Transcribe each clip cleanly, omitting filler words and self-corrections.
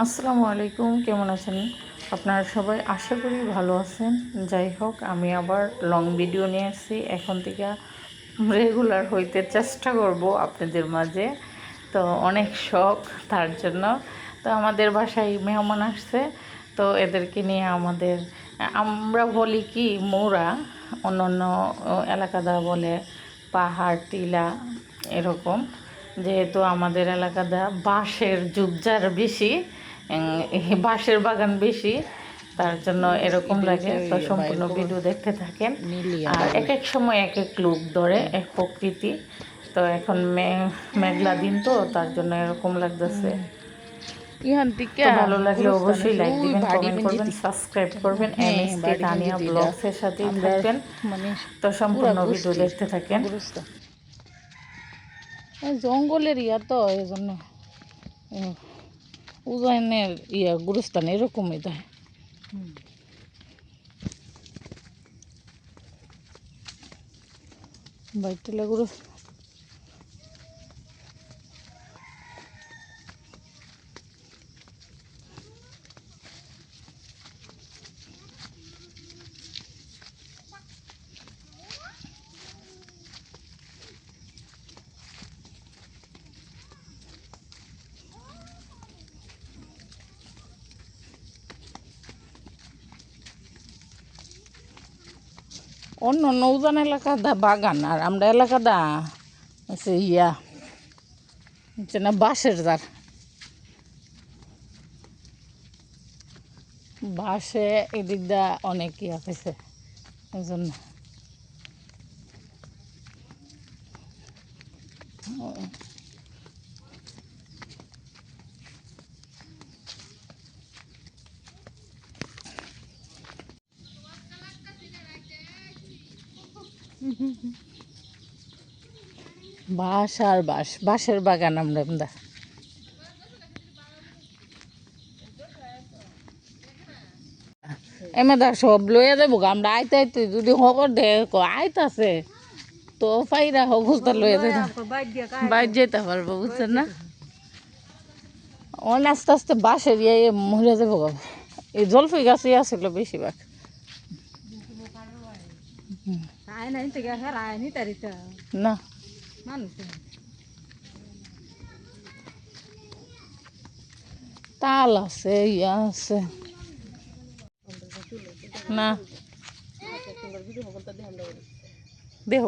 আসসালামু আলাইকুম, কেমন আছেন আপনারা সবাই? আশা করি ভালো আছেন। যাই হোক, আমি আবার লং ভিডিও নিয়ে আসছি। এখন থেকে রেগুলার হইতে চেষ্টা করব আপনাদের মাঝে। তো অনেক শখ তার জন্য। তো আমাদের বাসায় মেহমান আসছে, তো এদেরকে নিয়ে আমরা বলি কি মোরা, অন্য অন্য এলাকাদা বলে পাহাড় টিলা এরকম। যেহেতু আমাদের এলাকাটা বাঁশের ঝোপঝাড় বেশি, বাঁশের বাগান বেশি, তার জন্য এরকম লাগে। তো সম্পূর্ণ ভিডিও দেখতে থাকেন। আর এক এক সময় এক এক লুক ধরে এক প্রকৃতি। তো এখন মেঘলা দিন, তো তার জন্য এরকম লাগতেছে। তো ভালো লাগলে অবশ্যই লাইক দিবেন, কমেন্ট করবেন, সাবস্ক্রাইব করবেন। MSK তানিয়া ব্লগসের সাথেই থাকবেন। তো সম্পূর্ণ ভিডিও দেখতে থাকেন। জঙ্গলের তো এই জন্য উজানের গুরুস্থান এরকমই দেয়। বাইটেলা গুরু অন্য অন্য উজান এলাকা দা বাগান, আর আমরা এলাকা দা আছে হচ্ছে না বাঁশের জার। বাঁশে এদিক দা অনেক হয়েছে এই জন্য। বাঁশ আর বাঁশের বাগান আমরা এমেদা সব লইয়া যাবো। আমরা আইতে আইতে যদি খবর দে আইতাছে তো পাইরা অবস্থা লইয়া যেতে বাইর যেতে পারবো, বুঝছেন না? অনেক আস্তে আস্তে বাঁশের মরে যাবো। এই জলফাই গাছই আসছিল বেশিরভাগ। না তাল আছে, আছে না দেহ।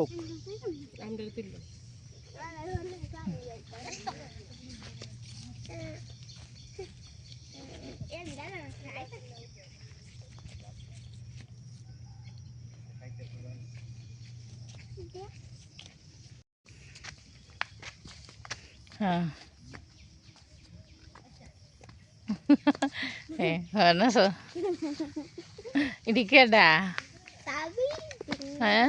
হ্যাঁ হ্যাঁ না এটি কেডা? হ্যাঁ